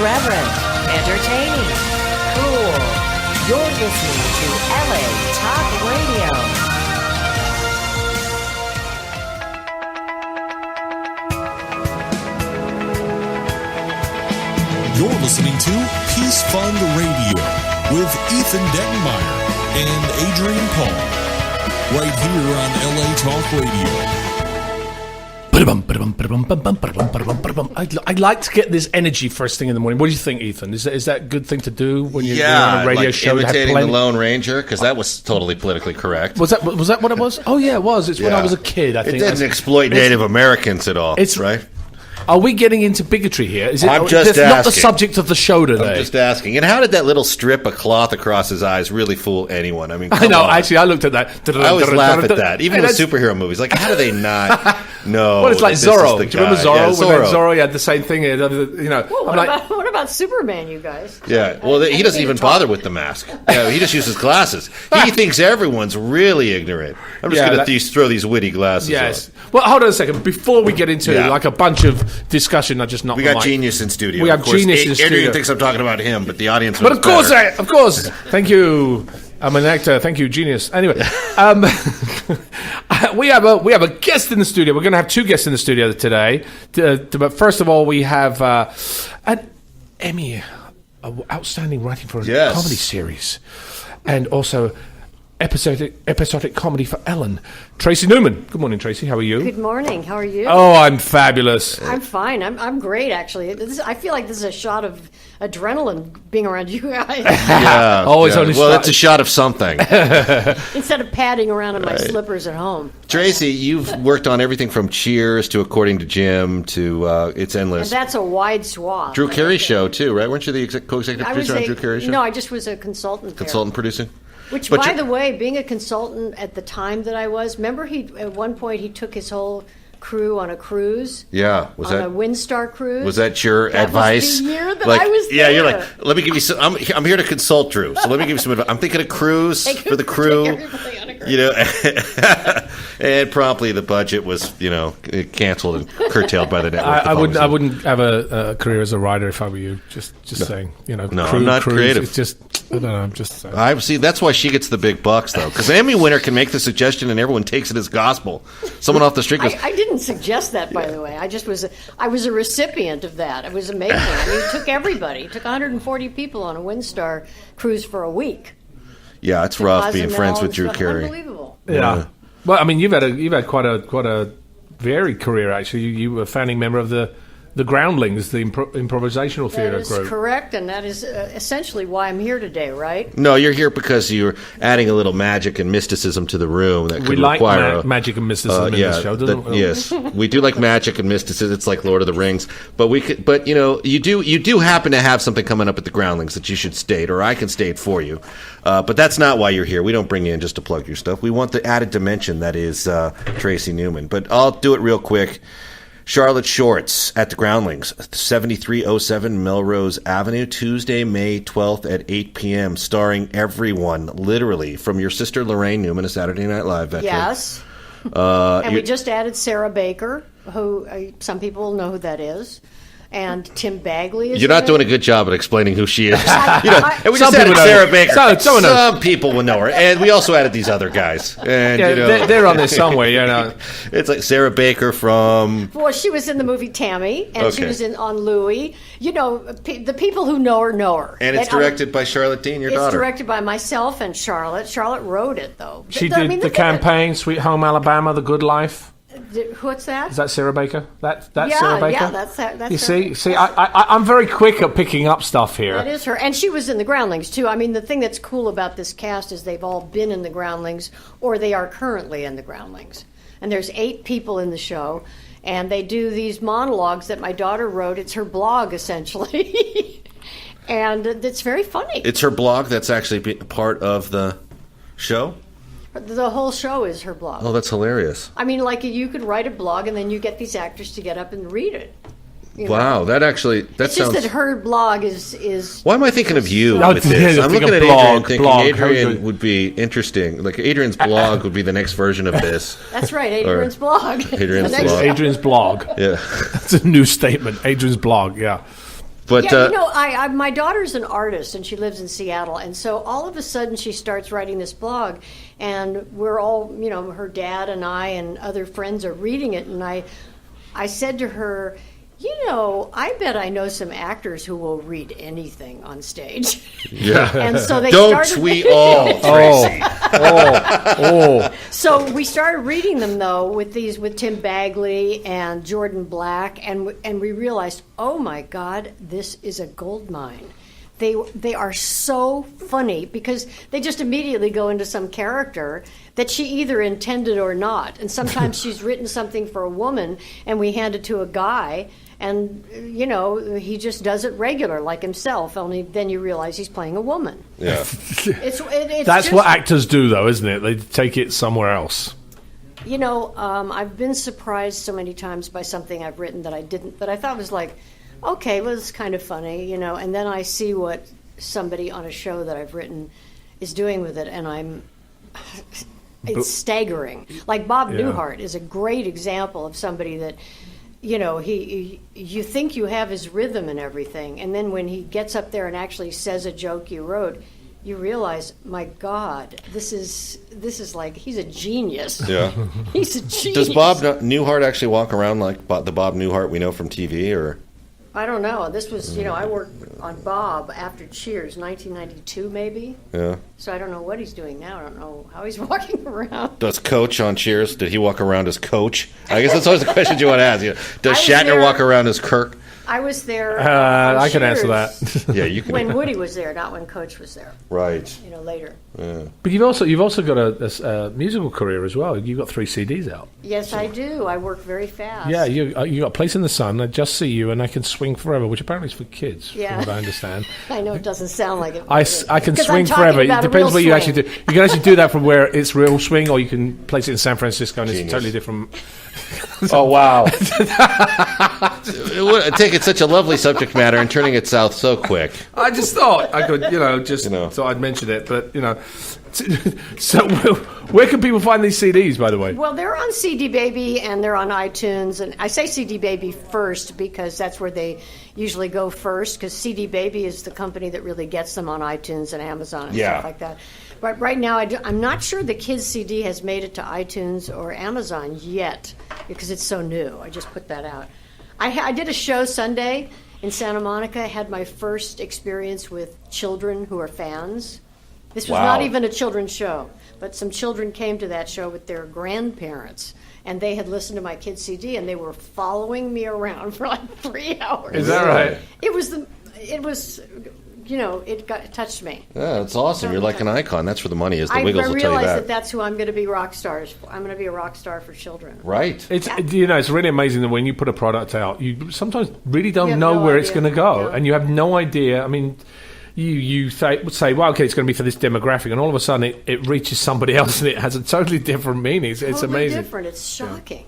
irreverent, entertaining, cool. You're listening to LA Talk Radio. You're listening to Peace Fund Radio with Ethan Dettenmaier and Adrian Paul, right here on LA Talk Radio. I'd like to get this energy first thing in the morning. What do you think, Ethan? Is that a good thing to do when you're on a radio show? Imitating the Lone Ranger, because that was totally politically correct. Was that what it was? Oh yeah, it was. It's when I was a kid. I think it didn't exploit Native Americans at all. It's right. Are we getting into bigotry here? Is it? I'm just asking. Not the subject of the show today. I'm just asking. And how did that little strip of cloth across his eyes really fool anyone? I mean, I know. Actually, I looked at that. I always laugh at that, even with superhero movies. Like, how do they not know? Well, it's like Zorro. Do you remember Zorro? Yeah, When Zorro had the same thing. You know. Well, what about Superman, you guys? Yeah. Well, he doesn't even bother with the mask. Yeah, he just uses glasses. He thinks everyone's really ignorant. I'm just going to throw these witty glasses. Yes. On. Well, hold on a second. Before we get into like a bunch of discussion, we got genius in studio. We have genius in studio. Adrian thinks I'm talking about him, but the audience. But of course. Thank you. I'm an actor. Thank you, genius. Anyway, we have a guest in the studio. We're going to have two guests in the studio today. But first of all, we have an Emmy, outstanding writing for a comedy series, and also episodic comedy for Ellen. Tracy Newman. Good morning, Tracy. How are you? Good morning. How are you? Oh, I'm fabulous. I'm fine. I'm great, actually. I feel like this is a shot of adrenaline being around you guys. It's a shot of something. Instead of padding around in my slippers at home. Tracy, you've worked on everything from Cheers to According to Jim to It's Endless. And that's a wide swath. Drew Carey show, too, right? Weren't you the co-executive producer on Drew Carey show? No, I just was a consultant there. Consultant producing? Which, by the way, being a consultant at the time that I was, remember at one point he took his whole crew on a cruise? Yeah. On a Windstar cruise? Was that your advice? Was the year that I was there. Yeah, you're like, let me give you some, I'm here to consult Drew, so let me give you some advice. I'm thinking a cruise for the crew. And promptly the budget was, canceled and curtailed by the network. I wouldn't have a career as a writer if I were you. Just saying, No, I'm not creative. It's just, I don't know, I'm just saying. I see. That's why she gets the big bucks, though, because the Emmy winner can make the suggestion and everyone takes it as gospel. Someone off the street goes, I didn't suggest that, by the way. I was a recipient of that. It was amazing. I mean, it took everybody. It took 140 people on a Windstar cruise for a week. Yeah, it's rough being friends with Drew Carey. Unbelievable. Yeah. Well, I mean, you've had quite a varied career, actually. You were a founding member of the Groundlings, the improvisational theater group. That is correct, and that is essentially why I'm here today, right? No, you're here because you're adding a little magic and mysticism to the room. That could require magic and mysticism in this show, doesn't we? Yes, we do like magic and mysticism. It's like Lord of the Rings, but you do happen to have something coming up at the Groundlings that you should state, or I can state for you. But that's not why you're here. We don't bring you in just to plug your stuff. We want the added dimension that is Tracy Newman. But I'll do it real quick. Charlotte Shorts at the Groundlings, 7307 Melrose Avenue, Tuesday, May 12th at 8 p.m., starring everyone, literally, from your sister Lorraine Newman, a Saturday Night Live veteran. Yes. And we just added Sarah Baker, who some people know who that is. And Tim Bagley is. You're not doing a good job at explaining who she is. And we just added Sarah Baker. Some people will know her, and we also added these other guys. And they're on there somewhere. It's like Sarah Baker from. Well, she was in the movie Tammy, and she was on Louie. The people who know her. And it's directed by Charlotte Dean, your daughter. It's directed by myself and Charlotte. Charlotte wrote it, though. She did the campaign, Sweet Home Alabama, The Good Life. What's that? Is that Sarah Baker? That's Sarah Baker? Yeah, that's you see, I'm very quick at picking up stuff here. That is her. And she was in the Groundlings, too. I mean, the thing that's cool about this cast is they've all been in the Groundlings, or they are currently in the Groundlings. And there's 8 people in the show, and they do these monologues that my daughter wrote. It's her blog, essentially. And it's very funny. It's her blog that's actually part of the show? The whole show is her blog. Oh, that's hilarious. I mean, like, you could write a blog and then you get these actors to get up and read it. Wow, that sounds... It's just that her blog is... Why am I thinking of you with this? I'm looking at Adrian thinking Adrian would be interesting. Like, Adrian's blog would be the next version of this. That's right, Adrian's blog. Adrian's blog. Yeah. That's a new statement. Adrian's blog, yeah. But my daughter's an artist, and she lives in Seattle, and so all of a sudden she starts writing this blog, and we're all, her dad and I and other friends are reading it, and I said to her, I bet I know some actors who will read anything on stage. Yeah. And so they Don't started. we all, Tracy? So we started reading them though with Tim Bagley and Jordan Black, and we realized, oh my God, this is a gold mine. They are so funny because they just immediately go into some character that she either intended or not. And sometimes she's written something for a woman, and we hand it to a guy. And, he just does it regular, like himself, only then you realize he's playing a woman. Yeah. That's what actors do, though, isn't it? They take it somewhere else. I've been surprised so many times by something I've written that I thought was like, okay, well, it's kind of funny, and then I see what somebody on a show that I've written is doing with it, and it's staggering. Like Bob Newhart is a great example of somebody that, you think you have his rhythm and everything, and then when he gets up there and actually says a joke you wrote, you realize, my God, this is like, he's a genius. Yeah. He's a genius. Does Bob Newhart actually walk around like the Bob Newhart we know from TV, or? I don't know. This was, I worked on Bob after Cheers, 1992 maybe. Yeah. So I don't know what he's doing now. I don't know how he's walking around. Does Coach on Cheers, did he walk around as Coach? I guess that's always the question you want to ask. Does Shatner walk around as Kirk? I was there. I can answer that. Yeah, you can. When Woody was there, not when Coach was there. Right. Later. Yeah. But you've also got a musical career as well. You've got 3 CDs out. Yes, I do. I work very fast. Yeah, you got Place in the Sun, I Just See You, and I Can Swing Forever, which apparently is for kids, from what I understand. I know it doesn't sound like it. I Can Swing Forever. It depends what you actually do. You can actually do that from where it's real swing, or you can place it in San Francisco, and it's totally different. Oh, wow. Taking such a lovely subject matter and turning it south so quick. I just thought I could, so I'd mention it, but, So where can people find these CDs, by the way? Well, they're on CD Baby and they're on iTunes. And I say CD Baby first because that's where they usually go first, because CD Baby is the company that really gets them on iTunes and Amazon and stuff like that. But right now, I'm not sure the Kids CD has made it to iTunes or Amazon yet because it's so new. I just put that out. I did a show Sunday in Santa Monica. I had my first experience with children who are fans. This was not even a children's show, but some children came to that show with their grandparents, and they had listened to my Kids CD, and they were following me around for like 3 hours. Is that right? It touched me. Yeah, that's awesome. You're like an icon. That's where the money is. The Wiggles will tell you that. I realized that that's who I'm going to be rock stars for. I'm going to be a rock star for children. Right. It's really amazing that when you put a product out, you sometimes really don't know where it's going to go, and you have no idea. I mean, you say, well, okay, it's going to be for this demographic, and all of a sudden it reaches somebody else, and it has a totally different meaning. It's totally amazing. Different. It's shocking.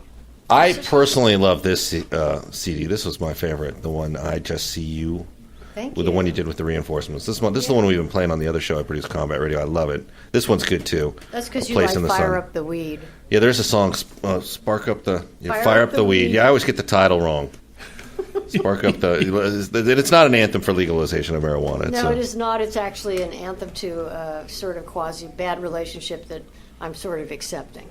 I personally love this CD. This was my favorite. The one I Just See You. Thank you. The one you did with the reinforcements. This is the one we've been playing on the other show I produce, Combat Radio. I love it. This one's good too. That's because you like Fire Up the Weed. Yeah, there's a song, Spark Up the... Fire Up the Weed. Yeah, I always get the title wrong. Spark Up the... It's not an anthem for legalization of marijuana. No, it is not. It's actually an anthem to a sort of quasi-bad relationship that I'm sort of accepting.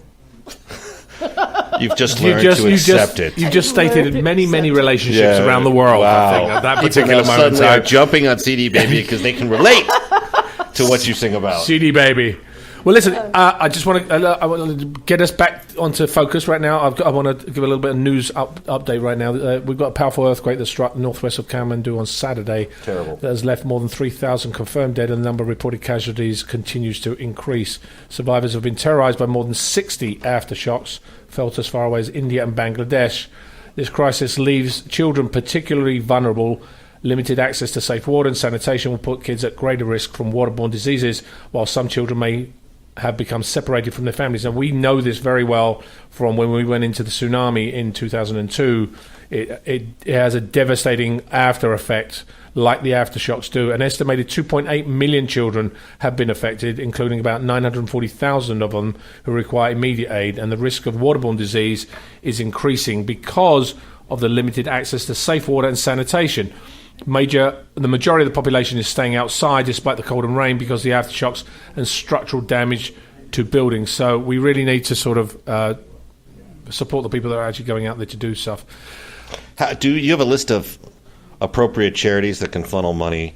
You've just learned to accept it. You've just stated many relationships around the world. Wow. I think, at that particular moment. Suddenly are jumping on CD Baby because they can relate to what you sing about. CD Baby. Well, listen, I just want to get us back onto focus right now. I want to give a little bit of news update right now. We've got a powerful earthquake that struck northwest of Kathmandu on Saturday. Terrible. That has left more than 3,000 confirmed dead, and the number of reported casualties continues to increase. Survivors have been terrorized by more than 60 aftershocks felt as far away as India and Bangladesh. This crisis leaves children particularly vulnerable. Limited access to safe water and sanitation will put kids at greater risk from waterborne diseases, while some children may have become separated from their families. And we know this very well from when we went into the tsunami in 2002. It has a devastating after effect, like the aftershocks do. An estimated 2.8 million children have been affected, including about 940,000 of them who require immediate aid. And the risk of waterborne disease is increasing because of the limited access to safe water and sanitation. The majority of the population is staying outside despite the cold and rain because of the aftershocks and structural damage to buildings. So we really need to sort of support the people that are actually going out there to do stuff. Do you have a list of appropriate charities that can funnel money?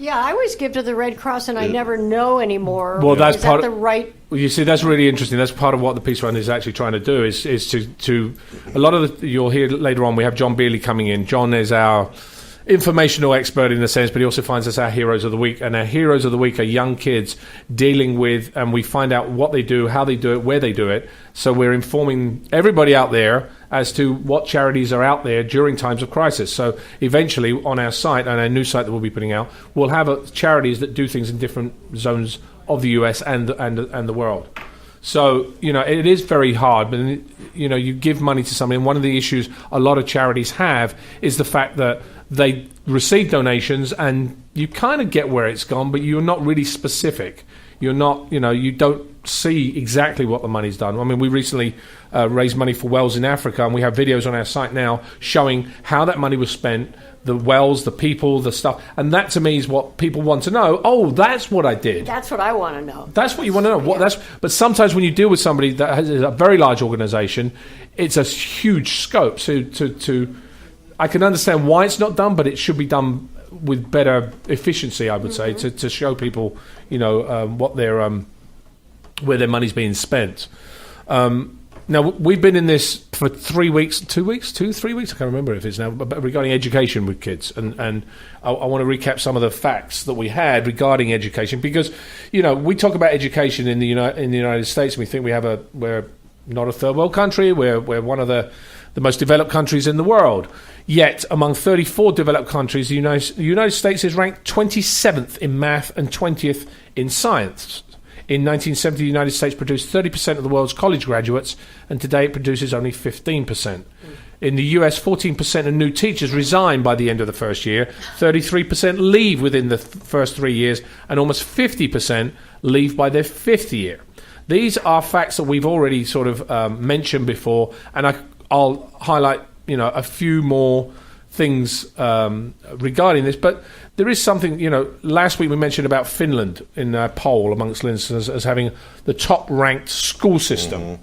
Yeah, I always give to the Red Cross, and I never know anymore. Well, that's part of the right. Well, you see, that's really interesting. That's part of what the Peace Fund is actually trying to do. Is to a lot of you'll hear later on. We have John Beerley coming in. John is our informational expert in a sense, but he also finds us our heroes of the week. And our heroes of the week are young kids dealing with, and we find out what they do, how they do it, where they do it. So we're informing everybody out there as to what charities are out there during times of crisis. So eventually on our site, and our new site that we'll be putting out, we'll have charities that do things in different zones of the US and the world. So, it is very hard, but, you give money to somebody, and one of the issues a lot of charities have is the fact that they receive donations and you kind of get where it's gone, but you're not really specific. You're not, you don't see exactly what the money's done. I mean, we recently raised money for wells in Africa, and we have videos on our site now showing how that money was spent, the wells, the people, the stuff. And that, to me, is what people want to know. Oh, that's what I did. That's what I want to know. That's what you want to know. Yeah. But sometimes when you deal with somebody that has a very large organization, it's a huge scope. So I can understand why it's not done, but it should be done with better efficiency, I would say, to show people, what their where their money's being spent. Now, we've been in this for 3 weeks, 3 weeks? I can't remember if it's now, but regarding education with kids. And I want to recap some of the facts that we had regarding education, because, we talk about education in the United States, and we think we're not a third world country, we're one of the most developed countries in the world. Yet, among 34 developed countries, the United States is ranked 27th in math and 20th in science. In 1970, the United States produced 30% of the world's college graduates, and today it produces only 15%. In the US, 14% of new teachers resign by the end of the first year, 33% leave within the first 3 years, and almost 50% leave by their fifth year. These are facts that we've already sort of mentioned before, and I'll highlight a few more things regarding this, but there is something, last week we mentioned about Finland in a poll amongst listeners as having the top-ranked school system,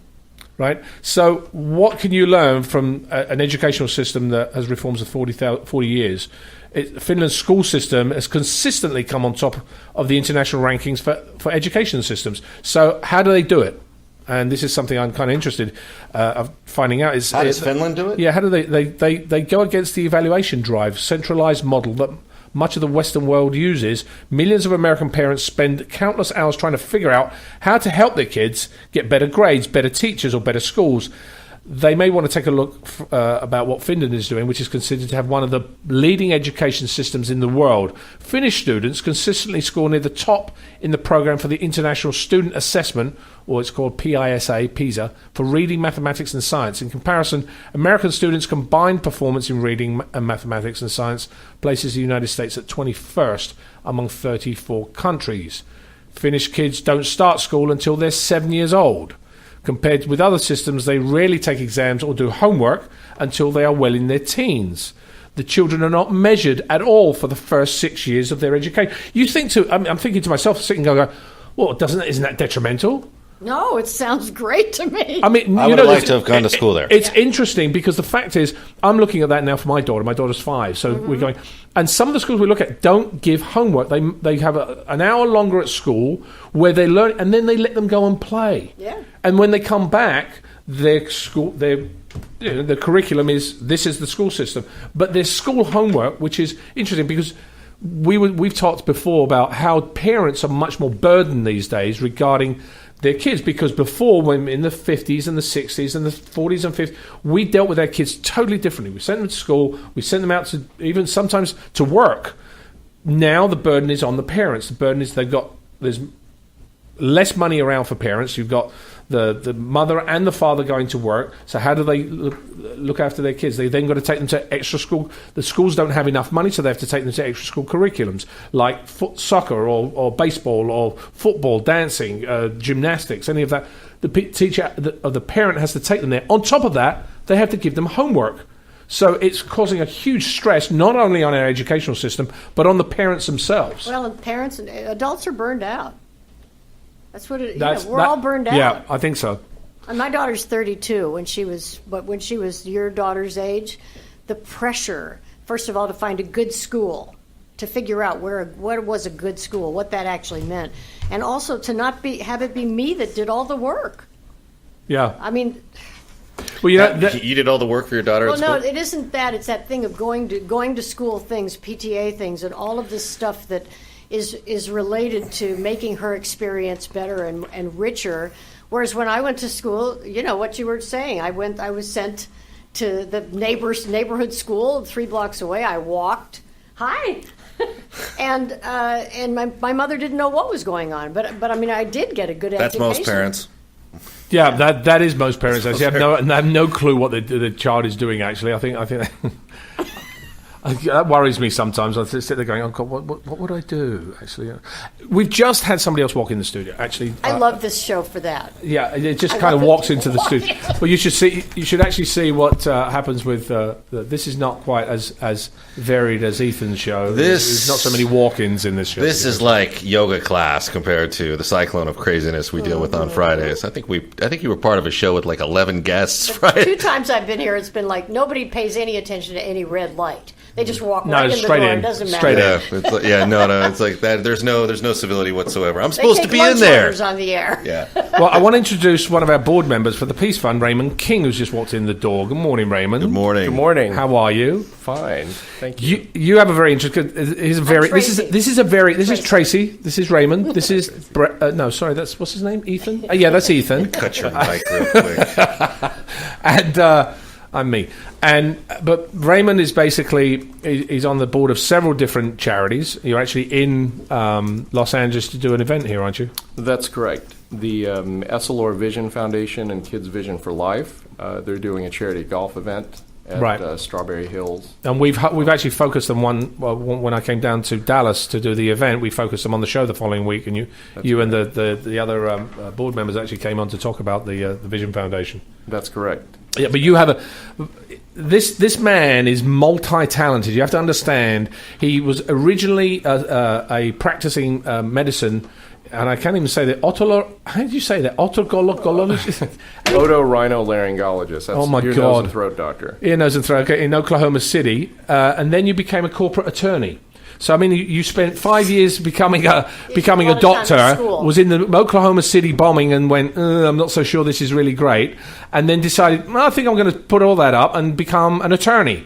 right? So what can you learn from an educational system that has reforms of 40 years? Finland's school system has consistently come on top of the international rankings for education systems. So how do they do it? And this is something I'm kind of interested of finding out. How does Finland do it? Yeah, how do they go against the evaluation drive, centralized model that much of the Western world uses. Millions of American parents spend countless hours trying to figure out how to help their kids get better grades, better teachers, or better schools. They may want to take a look about what Finland is doing, which is considered to have one of the leading education systems in the world. Finnish students consistently score near the top in the program for the International Student Assessment, or it's called PISA, for reading, mathematics and science. In comparison, American students' combined performance in reading and mathematics and science places the United States at 21st among 34 countries. Finnish kids don't start school until they're 7 years old. Compared with other systems, they rarely take exams or do homework until they are well in their teens. The children are not measured at all for the first 6 years of their education. I'm thinking to myself, sitting and going, well, isn't that detrimental? No, it sounds great to me. I mean, I would have liked to have gone to school there. It's interesting because the fact is, I'm looking at that now for my daughter. My daughter's 5, so we're going. And some of the schools we look at don't give homework. They have an hour longer at school where they learn, and then they let them go and play. Yeah. And when they come back, the curriculum this is the school system, but there's school homework, which is interesting because we've talked before about how parents are much more burdened these days regarding their kids, because before, when in the 50s and the 60s and the 40s and 50s, we dealt with our kids totally differently. We sent them to school, we sent them out to even sometimes to work. Now the burden is on the parents. The burden is there's less money around for parents. You've got the mother and the father going to work. So how do they look after their kids? They then got to take them to extra school. The schools don't have enough money, so they have to take them to extra school curriculums like soccer or baseball or football, dancing, gymnastics, any of that. The teacher, the parent has to take them there. On top of that, they have to give them homework. So it's causing a huge stress, not only on our educational system, but on the parents themselves. Well, and parents and adults are burned out. That's what it is. We're all burned out. Yeah, I think so. And my daughter's 32. When she was your daughter's age, the pressure, first of all, to find a good school, to figure out what was a good school, what that actually meant, and also to not have it be me that did all the work. Yeah. I mean, well, you did all the work for your daughter. Well, no, it isn't that. It's that thing of going to school things, PTA things, and all of this stuff that is related to making her experience better and richer. Whereas when I went to school, what you were saying, I was sent to the neighborhood school 3 blocks away. I walked. Hi. and my mother didn't know what was going on, but I mean, I did get a good education. That's most parents. Yeah, that is most parents. Actually, have no clue what the child is doing. Actually, I think that worries me sometimes. I sit there going, "Oh God, what would I do?" Actually, we've just had somebody else walk in the studio. Actually, I love this show for that. Yeah, it just kind of walks into the studio. Well, you should actually see what happens with. This is not quite as varied as Ethan's show. There's not so many walk-ins in this show. This is like yoga class compared to the cyclone of craziness we deal with on Fridays. I think you were part of a show with like 11 guests. Friday. 2 times I've been here, it's been like nobody pays any attention to any red light. They just walk right in the door. It doesn't matter. No. It's like that. There's no civility whatsoever. I'm supposed to be in there. On the air. Yeah. Well, I want to introduce one of our board members for the Peace Fund, Raymund King, who's just walked in the door. Good morning, Raymund. Good morning. Good morning. How are you? Fine. Thank you. You have a very interesting. This is Tracy. This is Raymund. This is what's his name? Ethan. Yeah, that's Ethan. Cut your mic real quick. And. I'm me. But Raymund is basically, he's on the board of several different charities. You're actually in Los Angeles to do an event here, aren't you? That's correct. The Essilor Vision Foundation and Kids Vision for Life, they're doing a charity golf event at Strawberry Hills. And we've actually focused on one, when I came down to Dallas to do the event, we focused them on the show the following week, and you and the other board members actually came on to talk about the Vision Foundation. That's correct. Yeah, but you have this man is multi-talented. You have to understand, he was originally a practicing medicine, and I can't even say that. How do you say that? Otolaryngologist? Otorhinolaryngologist. That's my ear, God. nose, and throat doctor. Ear, nose, and throat. Okay, in Oklahoma City, and then you became a corporate attorney. So I mean, you spent 5 years becoming a doctor. Was in the Oklahoma City bombing and went, I'm not so sure this is really great, and then decided, I think I'm going to put all that up and become an attorney.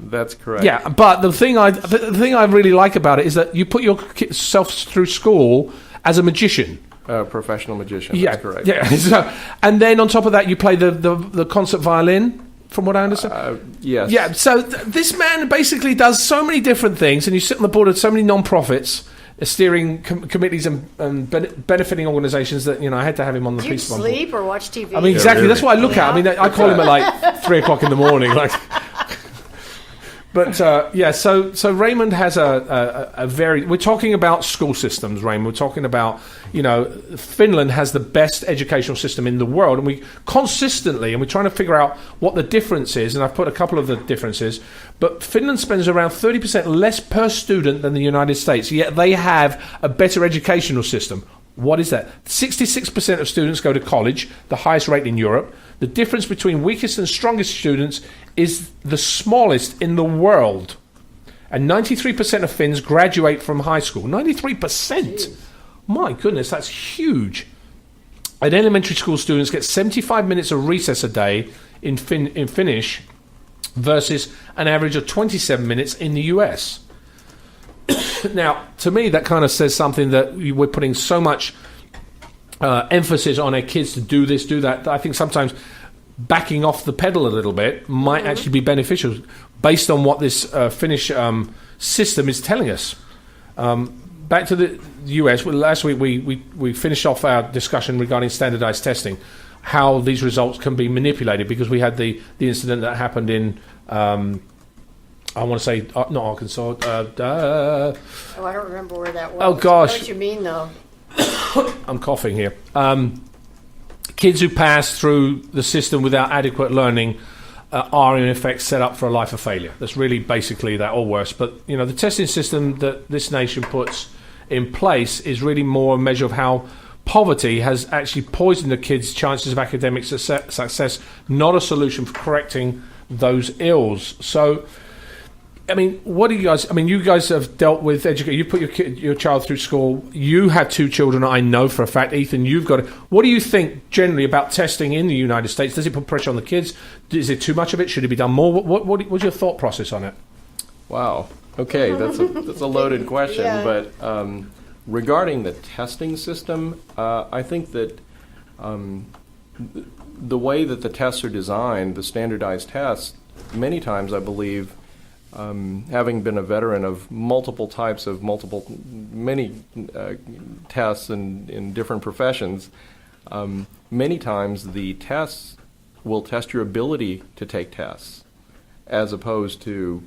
That's correct. Yeah, but the thing I really like about it is that you put yourself through school as a magician. Professional magician. Yeah, that's correct. Yeah. So, and then on top of that, you play the concert violin. From what I understand? Yes. Yeah, so this man basically does so many different things, and you sit on the board of so many non-profits, steering committees and benefiting organisations that, I had to have him on the Peace Fund. Do you sleep or watch TV? I mean, exactly, really. That's what I look at. I mean, I call him at like 3 o'clock in the morning. But, so Raymund has a very... We're talking about school systems, Raymund. We're talking about, Finland has the best educational system in the world, and we consistently, and we're trying to figure out what the difference is, and I've put a couple of the differences, but Finland spends around 30% less per student than the United States, yet they have a better educational system. What is that? 66% of students go to college, the highest rate in Europe. The difference between weakest and strongest students is the smallest in the world. And 93% of Finns graduate from high school. 93%? Jeez. My goodness, that's huge. And elementary school students get 75 minutes of recess a day in Finnish versus an average of 27 minutes in the US. Now, to me, that kind of says something that we're putting so much emphasis on our kids to do this, do that. I think sometimes backing off the pedal a little bit might actually be beneficial based on what this Finnish system is telling us. Back to the US, last week we finished off our discussion regarding standardized testing, how these results can be manipulated, because we had the incident that happened in... I want to say, not Arkansas. I don't remember where that was. Oh, gosh. I know what you mean, though. I'm coughing here. Kids who pass through the system without adequate learning are in effect set up for a life of failure. That's really basically that, or worse. But the testing system that this nation puts in place is really more a measure of how poverty has actually poisoned the kids' chances of academic success, not a solution for correcting those ills. So, I mean, what do you guys? I mean, you guys have dealt with education. You put your child through school. You have 2 children. I know for a fact, Ethan. You've got it. What do you think generally about testing in the United States? Does it put pressure on the kids? Is it too much of it? Should it be done more? What's your thought process on it? Wow. Okay, that's a loaded question. Yeah. But regarding the testing system, I think that the way that the tests are designed, the standardized tests, many times I believe. Having been a veteran of many tests in different professions, many times the tests will test your ability to take tests as opposed to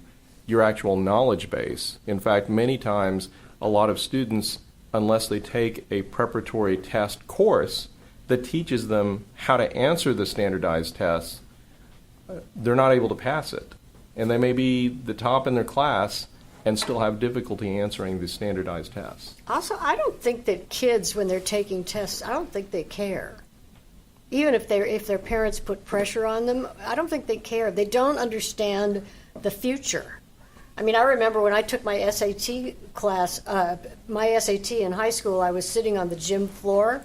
your actual knowledge base. In fact, many times a lot of students, unless they take a preparatory test course that teaches them how to answer the standardized tests, they're not able to pass it. And they may be the top in their class and still have difficulty answering the standardized tests. Also, I don't think that kids, when they're taking tests, I don't think they care. Even if their parents put pressure on them, I don't think they care. They don't understand the future. I mean, I remember when I took my SAT class, my SAT in high school, I was sitting on the gym floor.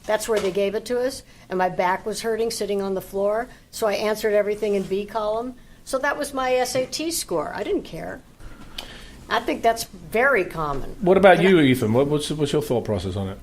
That's where they gave it to us. And my back was hurting sitting on the floor. So I answered everything in B column. So that was my SAT score. I didn't care. I think that's very common. What about you, Ethan? What's your thought process on it?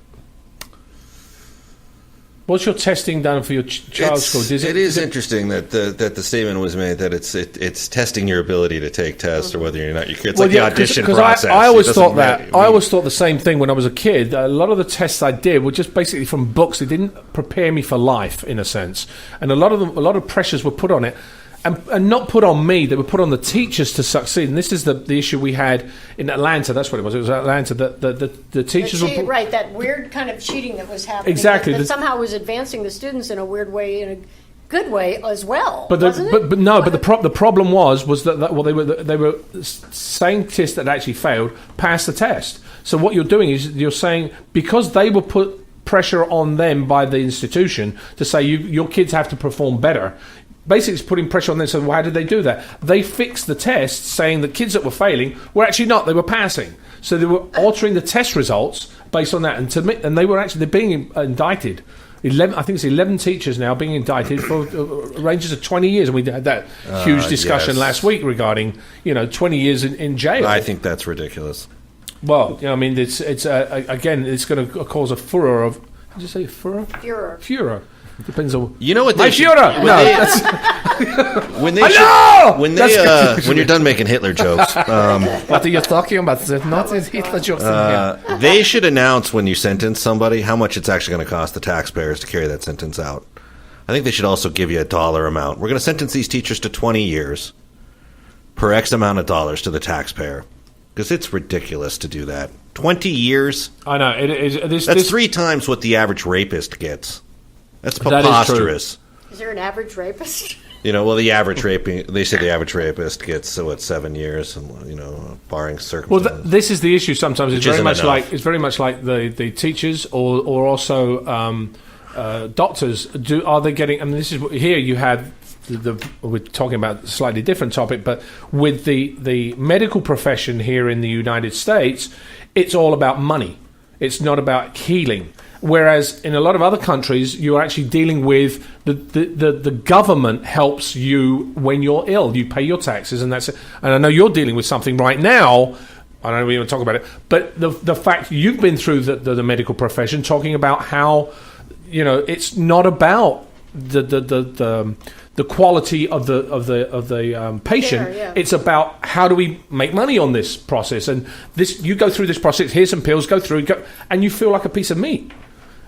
What's your testing done for your child's school? It is interesting that the statement was made that it's testing your ability to take tests or whether you're not. It's like the audition process. I always thought that. I always thought the same thing when I was a kid. A lot of the tests I did were just basically from books. They didn't prepare me for life, in a sense, and a lot of pressures were put on it. And not put on me, they were put on the teachers to succeed. And this is the issue we had in Atlanta. That's what it was. It was Atlanta. The teachers were... Right, that weird kind of cheating that was happening. Exactly. That somehow was advancing the students in a weird way, in a good way as well, but the problem was that they were saying tests that actually failed passed the test. So what you're doing is you're saying, because they were put pressure on them by the institution to say your kids have to perform better. Basically, it's putting pressure on them. So how did they do that? They fixed the test, saying the kids that were failing were actually not. They were passing. So they were altering the test results based on that. And they're being indicted. 11, I think it's 11 teachers now being indicted for ranges of 20 years. And we had that huge discussion last week regarding 20 years in jail. I think that's ridiculous. Well, I mean, it's again, it's going to cause a furor of. How did you say furor? Furor. Depends on what they should, when you're done making Hitler jokes. What are you talking about? There's not Hitler jokes in here. They should announce when you sentence somebody how much it's actually going to cost the taxpayers to carry that sentence out. I think they should also give you a dollar amount. We're going to sentence these teachers to 20 years per X amount of dollars to the taxpayer. Because it's ridiculous to do that. 20 years? I know. That's 3 times what the average rapist gets. That's preposterous. Is there an average rapist? The average they say the average rapist gets 7 years, and barring circumstances. Well, this is the issue. Sometimes it's very much like the teachers or also doctors. Are they getting? I mean, this is here you have. We're talking about a slightly different topic, but with the medical profession here in the United States, it's all about money. It's not about healing. Whereas in a lot of other countries, you're actually dealing with the government helps you when you're ill. You pay your taxes, and that's it. And I know you're dealing with something right now. I don't know if we want to talk about it, but the fact you've been through the medical profession, talking about how it's not about the quality of the patient. Care, yeah. It's about how do we make money on this process, and you go through this process. Here's some pills, go through, and you feel like a piece of meat.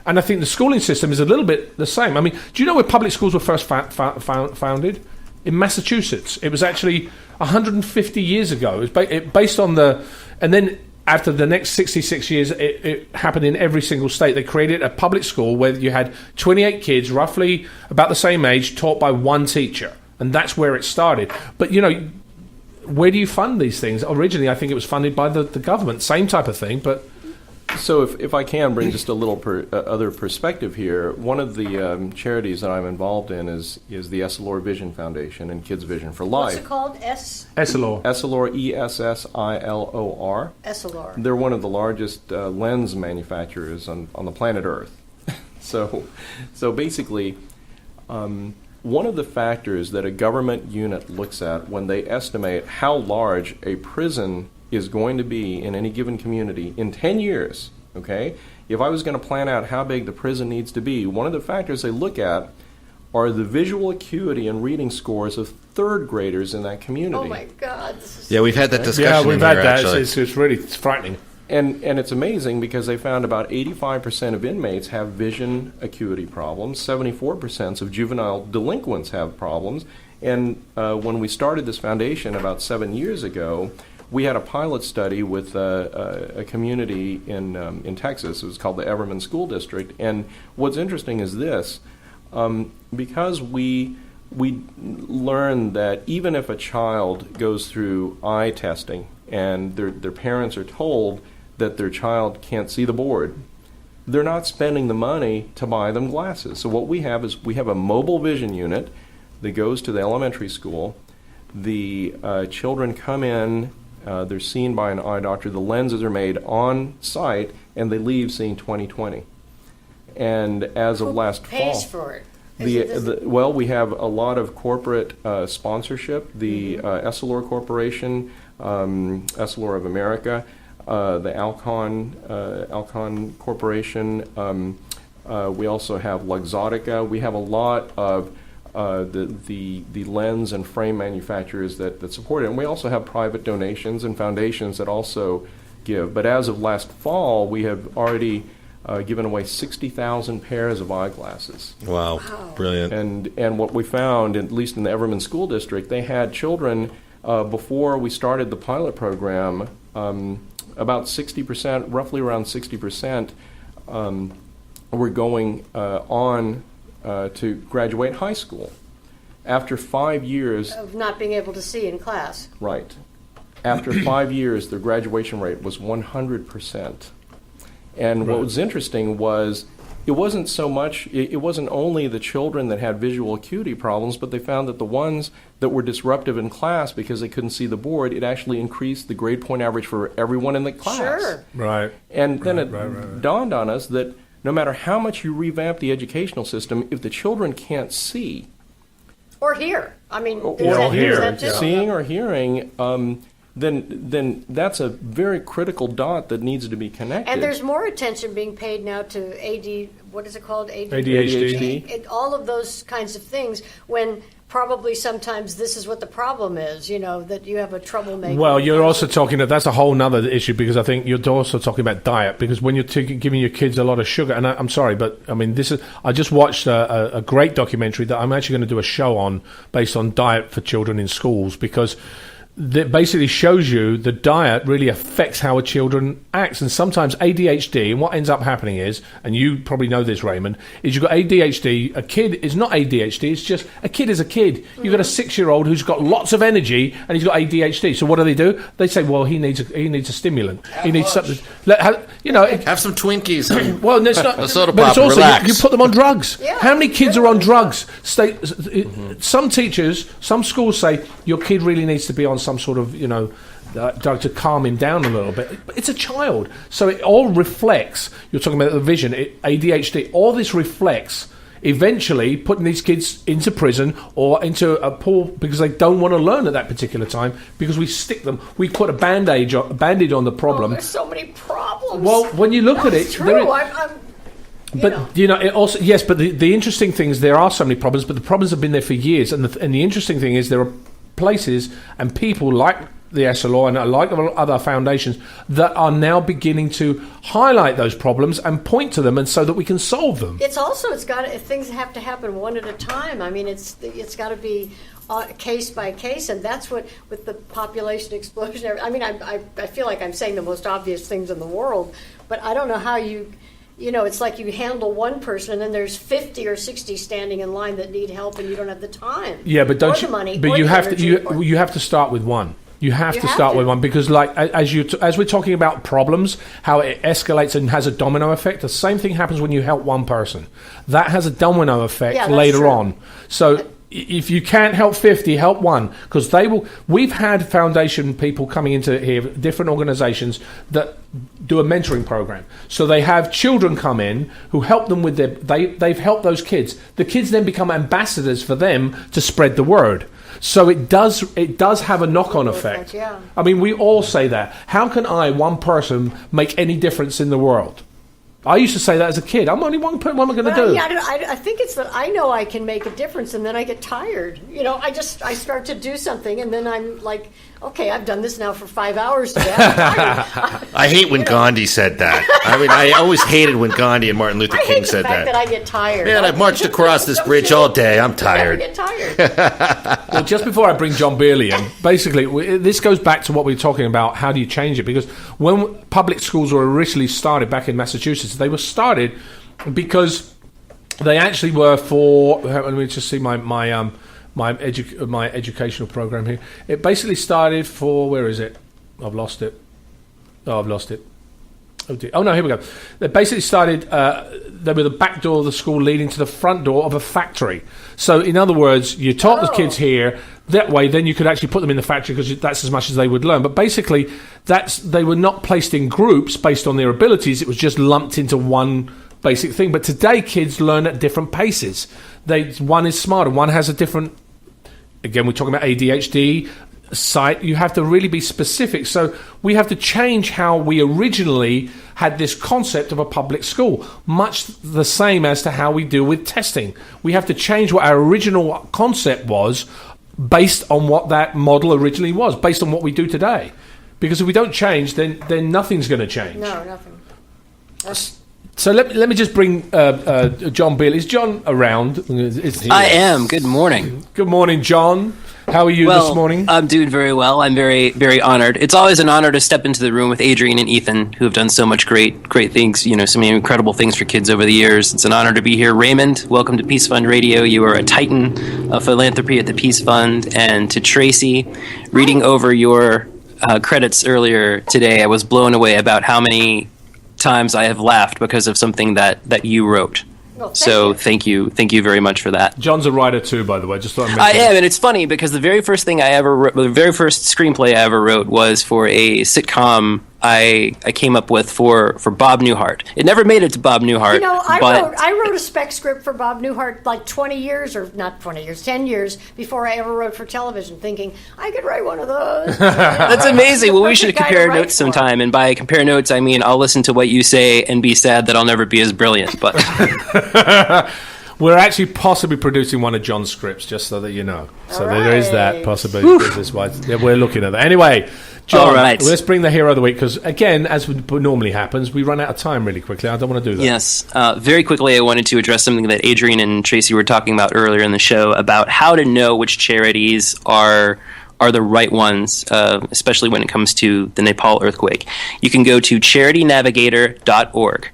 And I think the schooling system is a little bit the same. I mean, do you know where public schools were first founded? In Massachusetts. It was actually 150 years ago. It was based on and then after the next 66 years, it happened in every single state. They created a public school where you had 28 kids, roughly about the same age, taught by one teacher. And that's where it started. But, where do you fund these things? Originally, I think it was funded by the government. Same type of thing, but... So if I can bring just a little other perspective here, one of the charities that I'm involved in is the Essilor Vision Foundation and Kids Vision for Life. What's it called? Essilor. Essilor, Essilor. Essilor. They're one of the largest lens manufacturers on the planet Earth. So basically, one of the factors that a government unit looks at when they estimate how large a prison is going to be in any given community in 10 years, okay? If I was going to plan out how big the prison needs to be, one of the factors they look at are the visual acuity and reading scores of third graders in that community. Oh my God. Yeah, we've had that discussion. Yeah, we've had that. Actually. It's really frightening. And it's amazing because they found about 85% of inmates have vision acuity problems, 74% of juvenile delinquents have problems, and when we started this foundation about 7 years ago, we had a pilot study with a community in Texas. It was called the Everman School District. And what's interesting is this. Because we learned that even if a child goes through eye testing and their parents are told that their child can't see the board, they're not spending the money to buy them glasses. So what we have is we have a mobile vision unit that goes to the elementary school. The children come in. They're seen by an eye doctor. The lenses are made on site, and they leave seeing 20/20. And as of last fall, pays for it? Well, we have a lot of corporate sponsorship. The Essilor Corporation, Essilor of America, the Alcon Corporation. We also have Luxottica. We have a lot of the lens and frame manufacturers that support it. And we also have private donations and foundations that also give. But as of last fall, we have already given away 60,000 pairs of eyeglasses. Wow. Brilliant. And what we found, at least in the Everman School District, they had children, before we started the pilot program, about 60%, roughly around 60%, were going on to graduate high school. After 5 years... Of not being able to see in class. Right. After 5 years, their graduation rate was 100%. And what was interesting was it wasn't so much, it wasn't only the children that had visual acuity problems, but they found that the ones that were disruptive in class because they couldn't see the board, it actually increased the grade point average for everyone in the class. Sure. Right. And then it dawned on us that no matter how much you revamp the educational system, if the children can't see... Or hear. I mean, seeing or hearing... then that's a very critical dot that needs to be connected. And there's more attention being paid now to what is it called? ADHD. All of those kinds of things, when probably sometimes this is what the problem is, that you have a troublemaker. Well, you're also talking that's a whole nother issue, because I think you're also talking about diet, because when you're giving your kids a lot of sugar, and I'm sorry, but I mean, I just watched a great documentary that I'm actually going to do a show on based on diet for children in schools, because that basically shows you the diet really affects how a children acts. And sometimes ADHD, and what ends up happening is, and you probably know this, Raymond, is you've got ADHD. A kid is not ADHD, it's just a kid is a kid. You've got a 6-year-old who's got lots of energy and he's got ADHD. So what do? They say, well, he needs a stimulant. He needs something. Have some Twinkies. Well, it's not a soda but pop. it's also Relax. you put them on drugs. Yeah, how many kids are on drugs? Some teachers, some schools say your kid really needs to be on some sort of, drug to calm him down a little bit. But it's a child. So it all reflects, you're talking about the vision, ADHD, all this reflects eventually putting these kids into prison or into a pool because they don't want to learn at that particular time, because we put a band-aid on the problem. There's so many problems. Well, when you look at it... True. It also, yes, but the interesting thing is there are so many problems, but the problems have been there for years. And the interesting thing is there are places and people like the Essilor and like other foundations that are now beginning to highlight those problems and point to them, and so that we can solve them. Things have to happen one at a time. I mean, it's got to be case by case, and that's what, with the population explosion. I mean, I feel like I'm saying the most obvious things in the world, but I don't know how you it's like you handle one person and then there's 50 or 60 standing in line that need help and you don't have the time. Yeah, but don't you? The money, but you have to. You have to start with one. You have to start with one because, like, as we're talking about problems, how it escalates and has a domino effect. The same thing happens when you help one person. That has a domino effect later on. So if you can't help 50, help one, because they will. We've had foundation people coming into here, different organizations that do a mentoring program. So they have children come in who help them with they've helped those kids. The kids then become ambassadors for them to spread the word. So it does have a knock-on effect. Yeah. I mean, we all say that. How can one person, make any difference in the world? I used to say that as a kid. I'm only one person. What am I going to do? Yeah, I think it's that I know I can make a difference, and then I get tired. I start to do something, and then I'm like, okay, I've done this now for 5 hours today. I'm tired. I hate when Gandhi said that. I mean, I always hated when Gandhi and Martin Luther King said that. I hate the fact that I get tired. Man, I've marched across this bridge all day. I'm tired. I get tired. Well, just before I bring John Beerley in, basically, this goes back to what we were talking about. How do you change it? Because when public schools were originally started back in Massachusetts, they were started because they actually were for. Let me just see my educational program here. It basically started for, where is it? I've lost it. Oh, I've lost it. Oh, dear. Oh no, here we go. They basically started. They were the back door of the school leading to the front door of a factory. So, in other words, you taught the kids here. That way, then you could actually put them in the factory because that's as much as they would learn. But basically, they were not placed in groups based on their abilities. It was just lumped into one basic thing. But today, kids learn at different paces. One is smarter. One has a different. Again, we're talking about ADHD. Site. You have to really be specific. So we have to change how we originally had this concept of a public school, much the same as to how we deal with testing. We have to change what our original concept was based on what that model originally was, based on what we do today. Because if we don't change, then nothing's going to change. No, nothing. So let me just bring John Beerley. Is John around? I am. Good morning. Good morning, John. How are you this morning? I'm doing very well. I'm very, very honored. It's always an honor to step into the room with Adrian and Ethan, who have done so much great things, so many incredible things for kids over the years. It's an honor to be here. Raymond, welcome to Peace Fund Radio. You are a titan of philanthropy at the Peace Fund. And to Tracy, reading over your credits earlier today, I was blown away about how many times I have laughed because of something that you wrote. Well, thank you very much for that. John's a writer too, by the way. Just thought I am, and it's funny because the very first screenplay I ever wrote was for a sitcom I came up with for Bob Newhart. It never made it to Bob Newhart. I wrote a spec script for Bob Newhart like 10 years before I ever wrote for television, thinking I could write one of those. That's amazing. Well, we should compare notes sometime, and by compare notes, I mean I'll listen to what you say and be sad that I'll never be as brilliant. But we're actually possibly producing one of John's scripts, just so that you know. So there is that possibility. We're looking at that. Anyway, John, all right. Let's bring the hero of the week, because, again, as normally happens, we run out of time really quickly. I don't want to do that. Yes. Very quickly, I wanted to address something that Adrian and Tracy were talking about earlier in the show about how to know which charities are the right ones, especially when it comes to the Nepal earthquake. You can go to charitynavigator.org.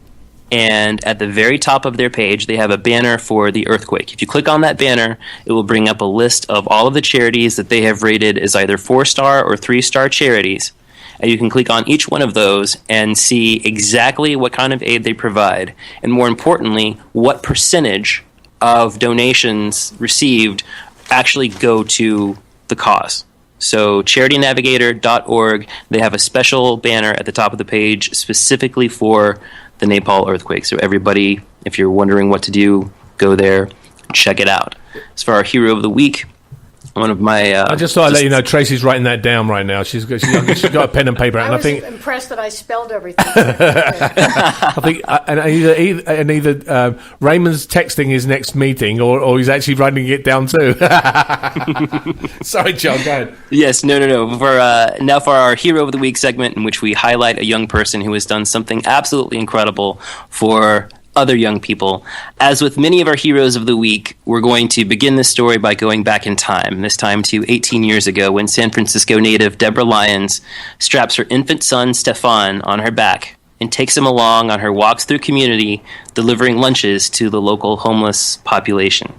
And at the very top of their page, they have a banner for the earthquake. If you click on that banner, it will bring up a list of all of the charities that they have rated as either 4-star or 3-star charities. And you can click on each one of those and see exactly what kind of aid they provide. And more importantly, what percentage of donations received actually go to the cause. So charitynavigator.org, they have a special banner at the top of the page specifically for the Nepal earthquake. So everybody, if you're wondering what to do, go there, check it out. As for our hero of the week, one of my... I just thought I'd let you know, Tracy's writing that down right now. She's got a pen and paper. I was think impressed that I spelled everything. I think either Raymond's texting his next meeting, or he's actually writing it down too. Sorry, John, go ahead. Yes, no. Now for our hero of the week segment, in which we highlight a young person who has done something absolutely incredible for other young people. As with many of our heroes of the week, we're going to begin this story by going back in time, this time to 18 years ago, when San Francisco native Deborah Lyons straps her infant son, Stefan, on her back and takes him along on her walks through community, delivering lunches to the local homeless population.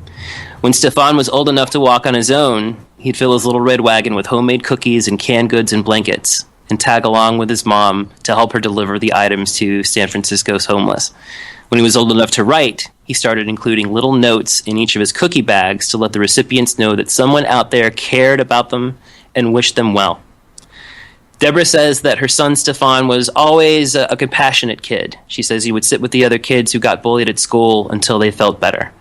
When Stefan was old enough to walk on his own, he'd fill his little red wagon with homemade cookies and canned goods and blankets, and tag along with his mom to help her deliver the items to San Francisco's homeless. When he was old enough to write, he started including little notes in each of his cookie bags to let the recipients know that someone out there cared about them and wished them well. Deborah says that her son Stefan was always a compassionate kid. She says he would sit with the other kids who got bullied at school until they felt better.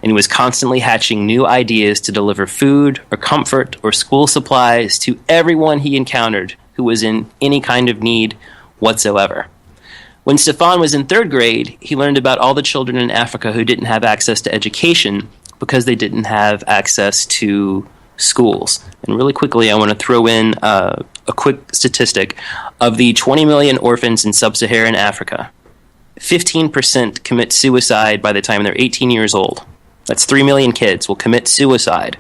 And he was constantly hatching new ideas to deliver food or comfort or school supplies to everyone he encountered who was in any kind of need whatsoever. When Stefan was in 3rd grade, he learned about all the children in Africa who didn't have access to education because they didn't have access to schools. And really quickly, I want to throw in a quick statistic. Of the 20 million orphans in sub-Saharan Africa, 15% commit suicide by the time they're 18 years old. That's 3 million kids will commit suicide,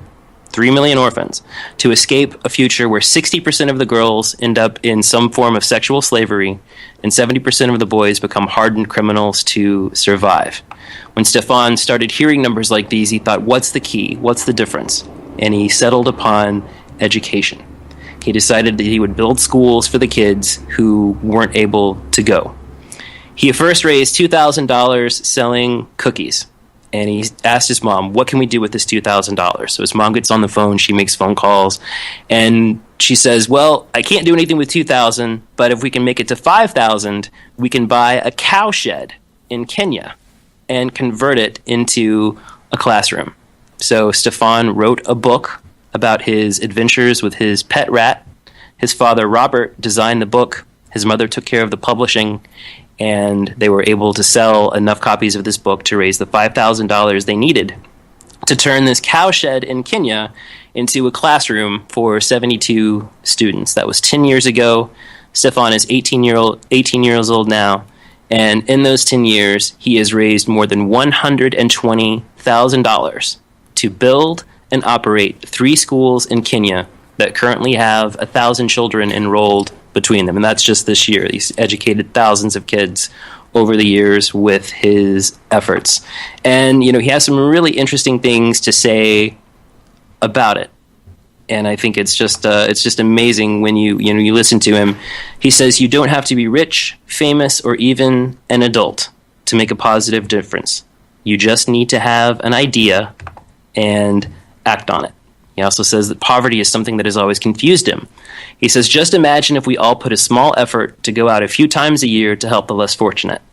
3 million orphans, to escape a future where 60% of the girls end up in some form of sexual slavery and 70% of the boys become hardened criminals to survive. When Stefan started hearing numbers like these, he thought, what's the key? What's the difference? And he settled upon education. He decided that he would build schools for the kids who weren't able to go. He first raised $2,000 selling cookies. And he asked his mom, what can we do with this $2,000? So his mom gets on the phone, she makes phone calls, and she says, well, I can't do anything with $2,000, but if we can make it to $5,000, we can buy a cow shed in Kenya and convert it into a classroom. So Stefan wrote a book about his adventures with his pet rat. His father, Robert, designed the book. His mother took care of the publishing, and they were able to sell enough copies of this book to raise the $5,000 they needed to turn this cowshed in Kenya into a classroom for 72 students. That was 10 years ago. Stefan is 18 years old now, and in those 10 years, he has raised more than $120,000 to build and operate 3 schools in Kenya that currently have 1,000 children enrolled between them. And that's just this year. He's educated thousands of kids over the years with his efforts. And, he has some really interesting things to say about it. And I think it's just amazing when you listen to him. He says you don't have to be rich, famous, or even an adult to make a positive difference. You just need to have an idea and act on it. He also says that poverty is something that has always confused him. He says, just imagine if we all put a small effort to go out a few times a year to help the less fortunate.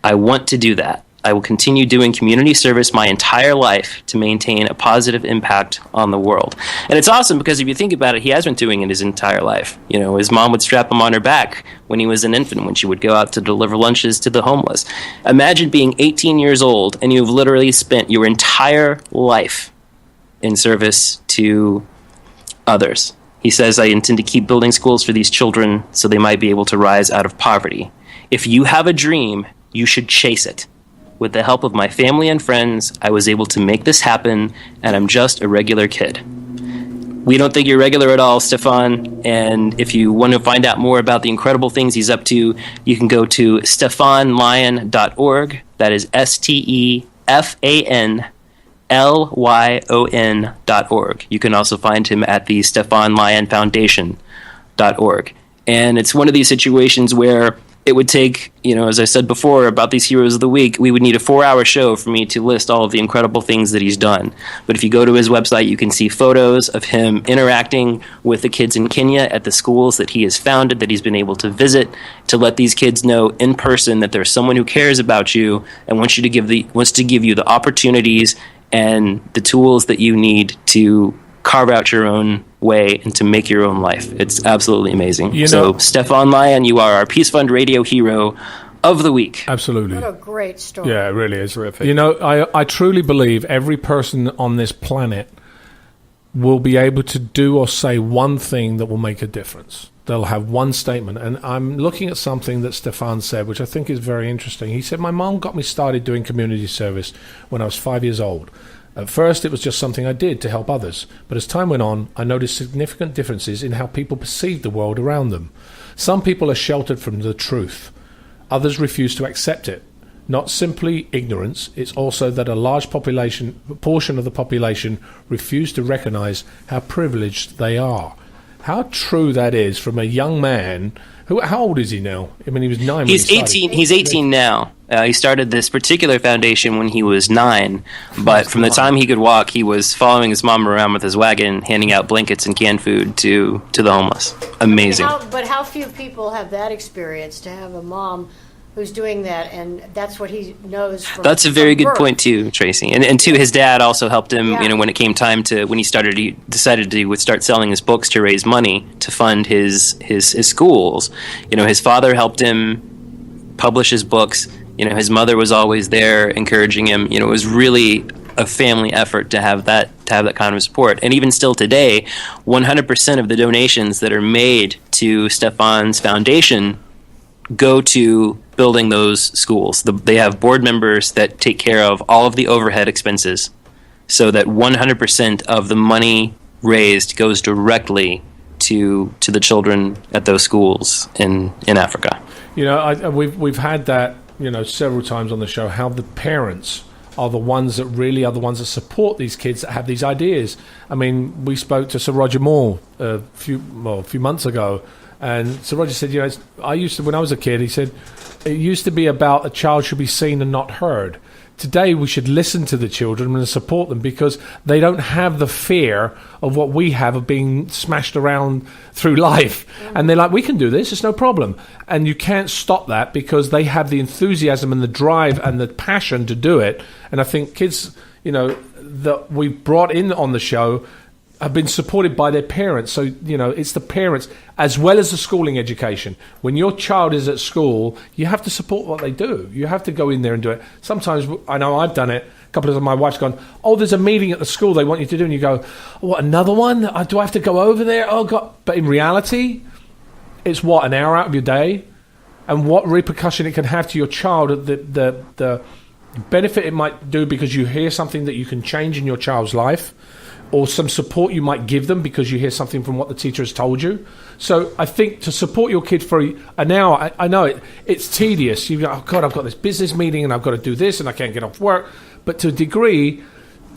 I want to do that. I will continue doing community service my entire life to maintain a positive impact on the world. And it's awesome because if you think about it, he has been doing it his entire life. His mom would strap him on her back when he was an infant, when she would go out to deliver lunches to the homeless. Imagine being 18 years old and you've literally spent your entire life in service to others. He says, I intend to keep building schools for these children so they might be able to rise out of poverty. If you have a dream, you should chase it. With the help of my family and friends, I was able to make this happen, and I'm just a regular kid. We don't think you're regular at all, Stefan, and if you want to find out more about the incredible things he's up to, you can go to stefanlyon.org. That is STEFANLYON.org. You can also find him at the Stefan Lyon Foundation.org. And it's one of these situations where it would take, as I said before about these heroes of the week, we would need a 4-hour show for me to list all of the incredible things that he's done. But if you go to his website, you can see photos of him interacting with the kids in Kenya at the schools that he has founded, that he's been able to visit, to let these kids know in person that there's someone who cares about you and wants to give you the opportunities and the tools that you need to carve out your own way and to make your own life. It's absolutely amazing. So, Stefan Lyon, you are our Peace Fund Radio hero of the week. Absolutely. What a great story. Yeah, it really is. Terrific. I truly believe every person on this planet will be able to do or say one thing that will make a difference. They'll have one statement. And I'm looking at something that Stefan said, which I think is very interesting. He said, my mom got me started doing community service when I was 5 years old. At first, it was just something I did to help others, but as time went on, I noticed significant differences in how people perceived the world around them. Some people are sheltered from the truth others refuse to accept it. Not simply ignorance, it's also that a large portion of the population refuse to recognize how privileged they are. How true that is from a young man. How old is he now? I mean, he was 9 He's when he started. 18. He's 18 now. He started this particular foundation when he was 9, but from the time he could walk, he was following his mom around with his wagon, handing out blankets and canned food to the homeless. Amazing. But how few people have that experience, to have a mom who's doing that, and that's what he knows from That's a very good birth. point too, Tracy. And too, his dad also helped him. Yeah. When it came time to he decided he would start selling his books to raise money to fund his schools. His father helped him publish his books. His mother was always there encouraging him. It was really a family effort to have that kind of support. And even still today, 100% of the donations that are made to Stefan's foundation go to building those schools. They have board members that take care of all of the overhead expenses, so that 100% of the money raised goes directly to the children at those schools in Africa. We've had that several times on the show, how the parents are the ones that support these kids that have these ideas. I mean, we spoke to Sir Roger Moore a few months ago. And Sir Roger said, when I was a kid, he said, it used to be about a child should be seen and not heard. Today, we should listen to the children and support them, because they don't have the fear of what we have of being smashed around through life. And they're like, we can do this, it's no problem. And you can't stop that, because they have the enthusiasm and the drive and the passion to do it. And I think kids, that we've brought in on the show have been supported by their parents. So, it's the parents as well as the schooling education. When your child is at school, you have to support what they do. You have to go in there and do it. Sometimes, I know I've done it. A couple of times my wife's gone, there's a meeting at the school they want you to do. And you go, what, another one? Do I have to go over there? Oh, God. But in reality, it's an hour out of your day? And what repercussion it can have to your child, the benefit it might do because you hear something that you can change in your child's life, or some support you might give them because you hear something from what the teacher has told you. So I think to support your kid for an hour, I know it's tedious. You go, oh God, I've got this business meeting and I've got to do this and I can't get off work. But to a degree,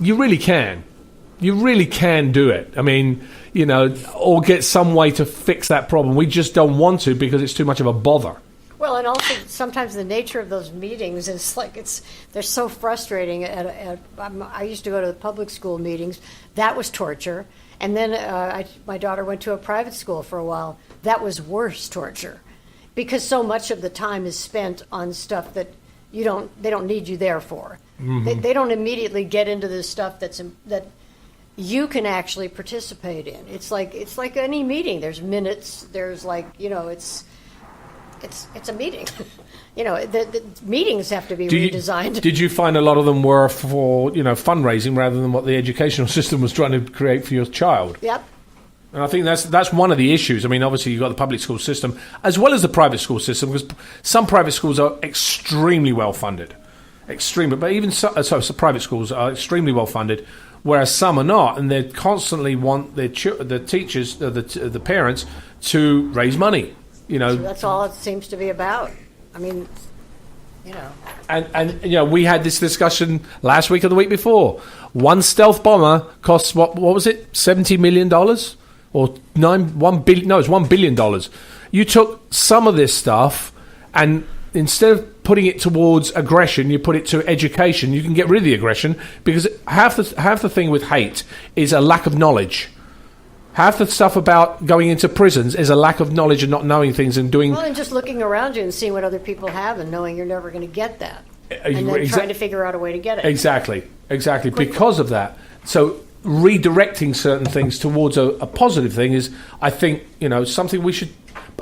you really can. You really can do it. I mean, or get some way to fix that problem. We just don't want to because it's too much of a bother. Well, and also sometimes the nature of those meetings is they're so frustrating. I used to go to the public school meetings. That was torture. And then my daughter went to a private school for a while. That was worse torture, because so much of the time is spent on stuff that they don't need you there for. Mm-hmm. They don't immediately get into this stuff that you can actually participate in. It's like any meeting. There's minutes. There's it's a meeting. The meetings have to be redesigned. Did you find a lot of them were for fundraising rather than what the educational system was trying to create for your child? Yep. And I think that's one of the issues. I mean, obviously you've got the public school system as well as the private school system, because some private schools are extremely well funded, but even so private schools are extremely well funded, whereas some are not, and they constantly want the teachers, the parents, to raise money. So that's all it seems to be about. I mean, And we had this discussion last week or the week before. One stealth bomber costs what was it? $70 million or $1 billion? No, it's $1 billion. You took some of this stuff and instead of putting it towards aggression, you put it to education. You can get rid of the aggression, because half the thing with hate is a lack of knowledge. Half the stuff about going into prisons is a lack of knowledge and not knowing things and doing... Well, and just looking around you and seeing what other people have and knowing you're never going to get that. And then trying to figure out a way to get it. Exactly. Quickly. Because of that. So redirecting certain things towards a positive thing is, I think, something we should...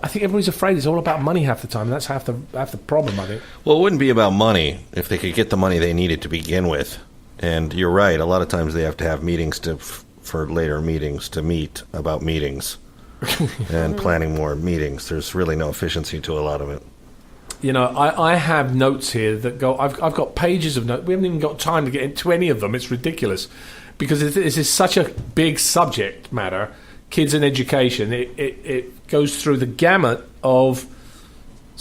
I think everybody's afraid it's all about money half the time. That's half the problem, I think. Well, it wouldn't be about money if they could get the money they needed to begin with. And you're right. A lot of times they have to have meetings for later meetings to meet about meetings and planning more meetings. There's really no efficiency to a lot of it. I have notes here that go... I've got pages of notes. We haven't even got time to get into any of them. It's ridiculous, because this is such a big subject matter. Kids and education. It goes through the gamut of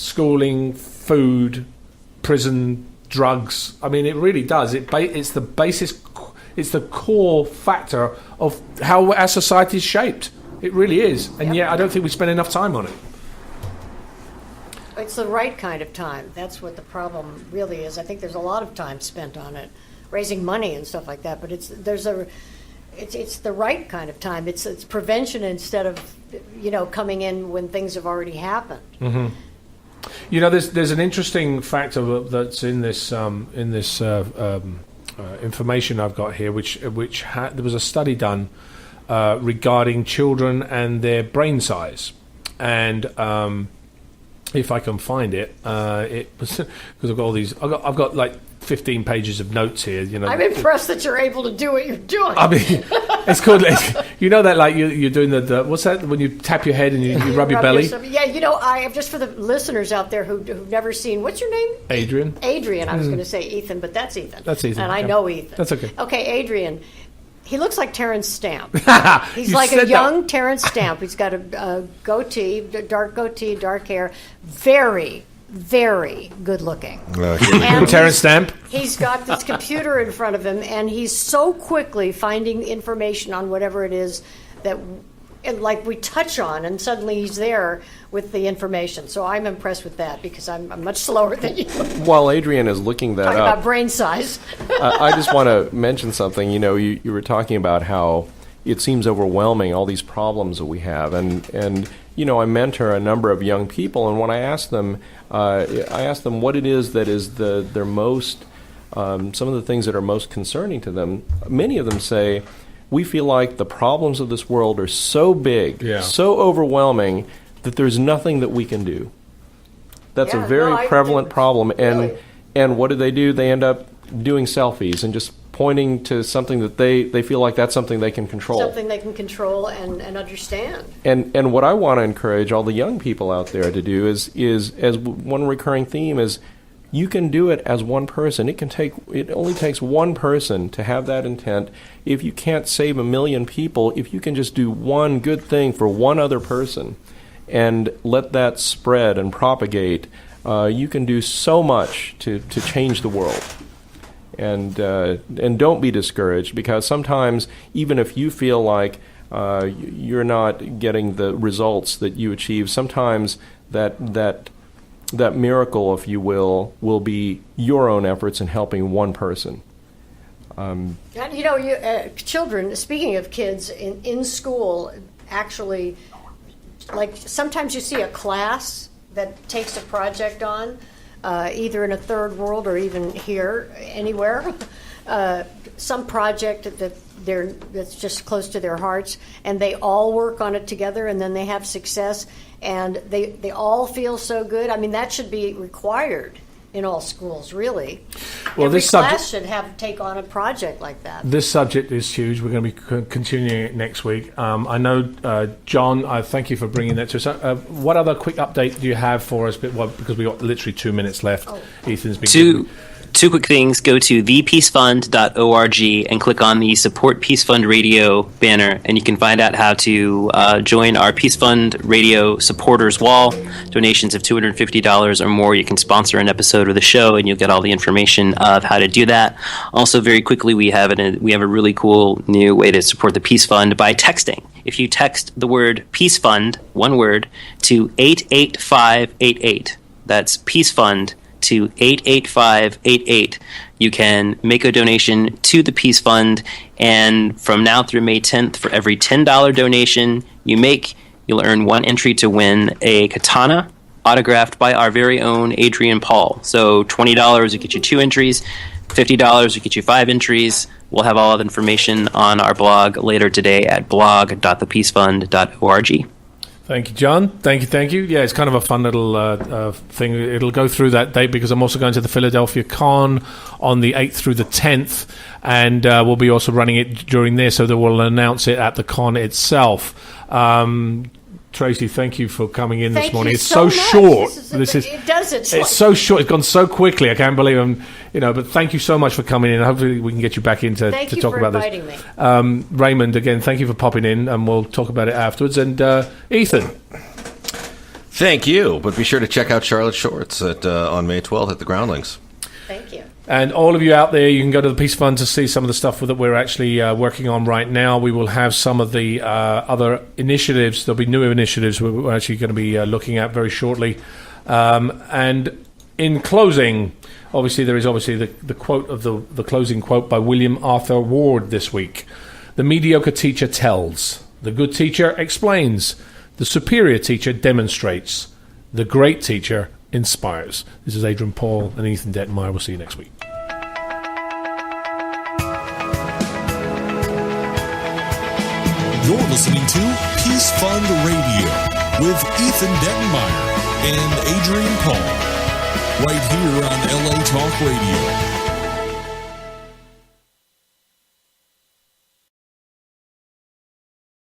schooling, food, prison, drugs. I mean, it really does. It's the basis. It's the core factor of how our society is shaped. It really is, and yet I don't think we spend enough time on it. It's the right kind of time. That's what the problem really is. I think there's a lot of time spent on it, raising money and stuff like that. But it's the right kind of time. It's prevention instead of coming in when things have already happened. Mm-hmm. There's an interesting factor that's in this information I've got here, which there was a study done regarding children and their brain size, and if I can find it, it was because I've got all these. I've got like 15 pages of notes here. I'm impressed that you're able to do what you're doing. I mean, it's called. That like you're doing the what's that when you tap your head and you rub your belly? I just for the listeners out there who've never seen. What's your name? Adrian. Adrian. I was going to say Ethan, but that's Ethan. That's Ethan, and I know Ethan. That's okay. Okay, Adrian. He looks like Terrence Stamp. He's like a young Terrence Stamp. He's got a goatee, dark hair. Very, very good looking. Terrence Stamp. He's got this computer in front of him, and he's so quickly finding information on whatever it is that we touch on, and suddenly he's there with the information. So I'm impressed with that because I'm much slower than you. While Adrian is looking that Talking up, about brain size. I just want to mention something. You were talking about how it seems overwhelming, all these problems that we have, and I mentor a number of young people, and when I ask them what it is that is their most some of the things that are most concerning to them. Many of them say, we feel like the problems of this world are so big, so overwhelming, that there's nothing that we can do. That's a very prevalent problem. And what do? They end up doing selfies and just pointing to something that they feel like that's something they can control. Something they can control and understand. And what I want to encourage all the young people out there to do is as one recurring theme is, you can do it as one person. It only takes one person to have that intent. If you can't save 1 million people, if you can just do one good thing for one other person and let that spread and propagate, you can do so much to change the world. And don't be discouraged, because sometimes even if you feel like you're not getting the results that you achieve, sometimes that miracle, if you will be your own efforts in helping one person. Children, speaking of kids, in school, actually, like sometimes you see a class that takes a project on, either in a third world or even here, anywhere, some project that's just close to their hearts, and they all work on it together, and then they have success, and they all feel so good. I mean, that should be required in all schools, really. Well, every this class should take on a project like that. This subject is huge. We're going to be continuing it next week. I know, John, I thank you for bringing that to us. What other quick update do you have for us? Because we've got literally 2 minutes left. Ethan's been Two quick things. Go to thepeacefund.org and click on the Support Peace Fund Radio banner, and you can find out how to join our Peace Fund Radio supporters wall. Donations of $250 or more, you can sponsor an episode of the show, and you'll get all the information of how to do that. Also, very quickly, we have a really cool new way to support the Peace Fund by texting. If you text the word Peace Fund, one word, to 88588, that's Peace Fund to 88588. You can make a donation to the Peace Fund, and from now through May 10th, for every $10 donation you make, you'll earn one entry to win a katana autographed by our very own Adrian Paul. So $20 will get you 2 entries, $50 will get you 5 entries. We'll have all of the information on our blog later today at blog.thepeacefund.org. Thank you, John. Thank you. Yeah, it's kind of a fun little thing. It'll go through that date because I'm also going to the Philadelphia Con on the 8th through the 10th, and we'll be also running it during there, so that we'll announce it at the con itself. Tracy, thank you for coming in this morning. It's so short. It's so short. It's gone so quickly. I can't believe I'm. But thank you so much for coming in. Hopefully, we can get you back in to talk about this. Thank you for inviting me. Raymund, again, thank you for popping in, and we'll talk about it afterwards. And Ethan, Thank you. But be sure to check out Charlotte Shorts on May 12th at the Groundlings. Thank you. And all of you out there, you can go to the Peace Fund to see some of the stuff that we're actually working on right now. We will have some of the other initiatives. There'll be new initiatives we're actually going to be looking at very shortly. And in closing, obviously there is the quote of the closing quote by William Arthur Ward this week. The mediocre teacher tells. The good teacher explains. The superior teacher demonstrates. The great teacher inspires. This is Adrian Paul and Ethan Dettenmaier. We'll see you next week. You're listening to Peace Fund Radio with Ethan Dettenmaier and Adrian Paul, right here on LA Talk Radio.